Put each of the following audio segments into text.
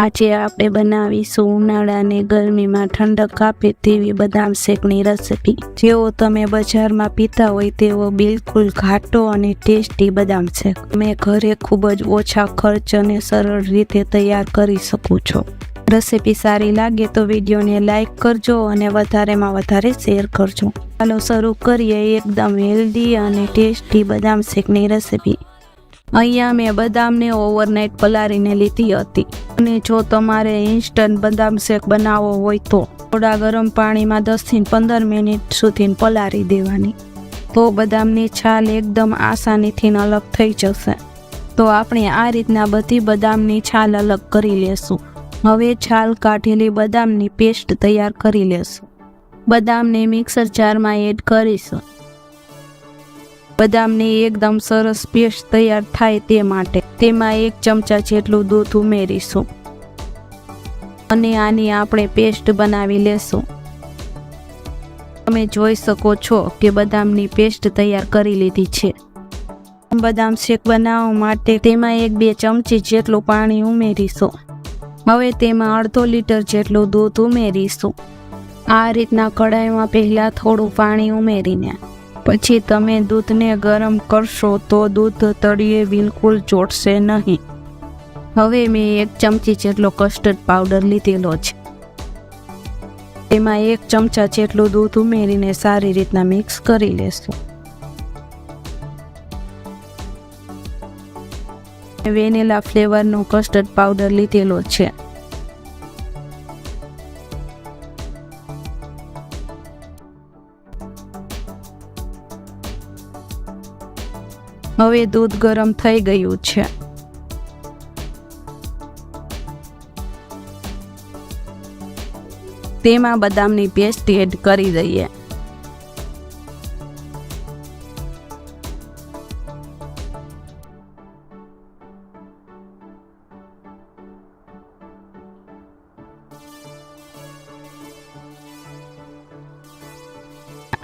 આજે આપણે બનાવીશું ઉનાળાની ગરમીમાં ઠંડક આપે તેવી બદામ શેકની રેસીપી। જેવો તમે બજારમાં પીતા હોય તેવો બિલકુલ ઘાટો અને ટેસ્ટી બદામ શેક તમે ઘરે ખૂબ જ ઓછા ખર્ચ અને સરળ રીતે તૈયાર કરી શકો છો। રેસીપી સારી લાગે તો વિડીયોને લાઈક કરજો અને વધારેમાં વધારે શેર કરજો। ચાલો શરૂ કરીએ એકદમ હેલ્ધી અને ટેસ્ટી બદામ શેકની રેસીપી। અહીંયા મેં બદામને ઓવરનાઇટ પલાળીને લીધી હતી અને જો તમારે ઇન્સ્ટન્ટ બદામ શેક બનાવવો હોય તો થોડા ગરમ પાણીમાં 10 થી 15 મિનિટ સુધી પલાળી દેવાની, તો બદામની છાલ એકદમ આસાનીથી અલગ થઈ જશે। તો આપણે આ રીતના બધી બદામની છાલ અલગ કરી લેશું। હવે છાલ કાઢેલી બદામની પેસ્ટ તૈયાર કરી લેશું। બદામને મિક્સર જારમાં એડ કરીશું। બદામની એકદમ સરસ પેસ્ટ તૈયાર થાય તે માટે તેમાં 1 ચમચા જેટલું દૂધ ઉમેરીશું અને આની આપણે પેસ્ટ બનાવી લેશું। તમે જોઈ શકો છો કે બદામની પેસ્ટ તૈયાર કરી લીધી છે। બદામ શેક બનાવવા માટે તેમાં 1-2 ચમચી જેટલું પાણી ઉમેરીશું। હવે તેમાં અડધો લીટર જેટલું દૂધ ઉમેરીશું। આ રીતના કડાઈમાં પહેલા થોડું પાણી ઉમેરીને પછી તમે દૂધને ગરમ કરશો તો દૂધ તળિયે બિલકુલ ચોટશે નહીં। હવે મેં 1 ચમચી જેટલો કસ્ટર્ડ પાવડર લીધેલો છે, તેમાં 1 ચમચા જેટલું દૂધ ઉમેરીને સારી રીતના મિક્સ કરી લેશું। વેનીલા ફ્લેવરનો કસ્ટર્ડ પાવડર લીધેલો છે। હવે દૂધ ગરમ થઈ ગયું છે। તેમાં બદામની પેસ્ટ એડ કરી દઈએ।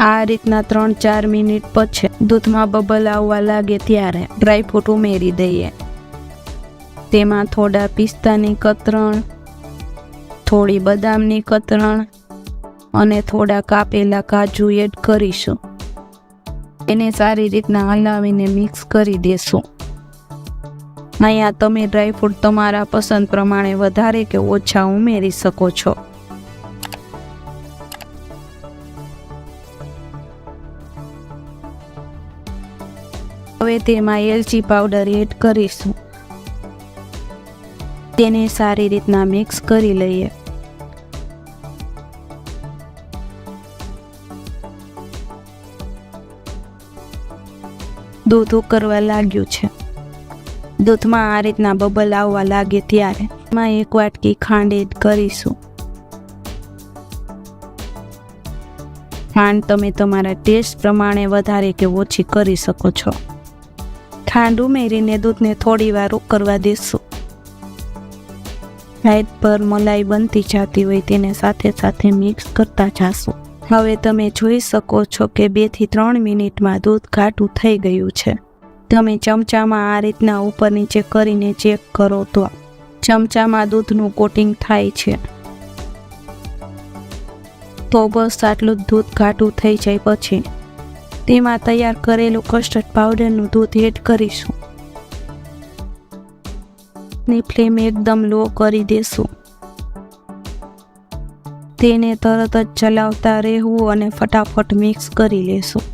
આ રીતના 3-4 મિનિટ પછી દૂધમાં બબલ આવવા લાગે ત્યારે ડ્રાયફ્રૂટ ઉમેરી દઈએ। તેમાં થોડા પિસ્તાની કતરણ, થોડી બદામની કતરણ અને થોડા કાપેલા કાજુ એડ કરીશું। એને સારી રીતના હલાવીને મિક્સ કરી દેશું। અહીંયા તમે ડ્રાયફ્રૂટ તમારા પસંદ પ્રમાણે વધારે કે ઓછા ઉમેરી શકો છો। હવે તેમાં એલચી પાવડર એડ કરીશું। તેને સારી રીતના મિક્સ કરી લઈએ। દૂધ ઉકળવા લાગ્યું છે। દૂધમાં આ રીતના બબલ આવવા લાગે ત્યારે એમાં 1 વાટકી ખાંડ એડ કરીશું। ખાંડ તમે તમારા ટેસ્ટ પ્રમાણે વધારે કે ઓછી કરી શકો છો। ખાંડ ઉમેરીને દૂધને થોડી વાર ઉકળવા દેશું। સાઈડ પર મલાઈ બનતી જતી હોય તેને સાથે સાથે મિક્સ કરતા જાશું। હવે તમે જોઈ શકો છો કે 2 થી 3 મિનિટમાં દૂધ ઘાટું થઈ ગયું છે। તમે ચમચામાં આ રીતના ઉપર નીચે કરીને ચેક કરો તો ચમચામાં દૂધનું કોટિંગ થાય છે। તો બસ આટલું જ દૂધ ઘાટું થઈ જાય પછી તેમાં તૈયાર કરેલું કસ્ટર્ડ પાવડરનું દૂધ એડ કરીશું। ની ફ્લેમ એકદમ લો કરી દેશું। તેને તરત જ ચલાવતા રહેવું અને ફટાફટ મિક્સ કરી લેશું।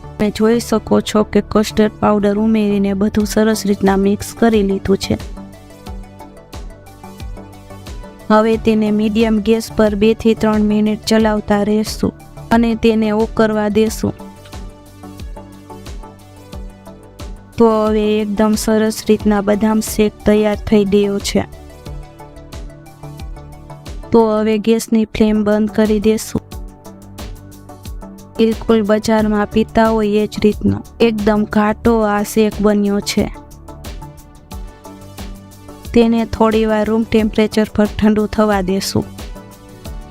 તમે જોઈ શકો છો કે કસ્ટર્ડ પાવડર ઉમેરીને બધું સરસ રીતના મિક્સ કરી લીધું છે। હવે તેને મીડિયમ ગેસ પર 2 થી 3 મિનિટ ચલાવતા રહેશું અને તેને ઉકળવા દેશું। તો હવે એકદમ સરસ રીતના બદામ શેક તૈયાર થઈ ગયો છે। તો હવે ગેસની ફ્લેમ બંધ કરી દેશું। બિલકુલ બજારમાં પીતા હોય એ જ રીતનો એકદમ ઘાટો આ શેક બન્યો છે। તેને થોડી વાર રૂમ ટેમ્પરેચર પર ઠંડુ થવા દેશું।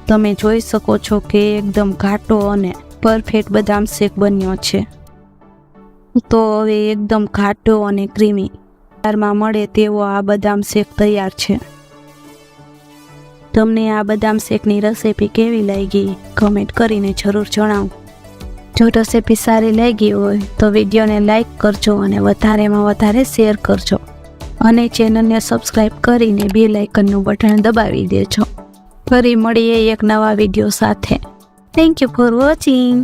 તમે જોઈ શકો છો કે એકદમ ઘાટો અને પરફેક્ટ બદામ શેક બન્યો છે। તો હવે એકદમ ઘાટો અને ક્રીમી બજારમાં મળે તેવો આ બદામ શેક તૈયાર છે. તમને આ બદામ શેકની રેસિપી કેવી લાગી કમેન્ટ કરીને જરૂર જણાવો. જો રેસિપી સારી લાગી હોય તો વિડીયોને લાઈક કરજો અને વધારેમાં વધારે શેર કરજો અને ચેનલને સબસ્ક્રાઈબ કરીને બેલ આઇકનનું બટન દબાવી દેજો. ફરી મળીએ એક નવા વિડીયો સાથે. Thank you for watching.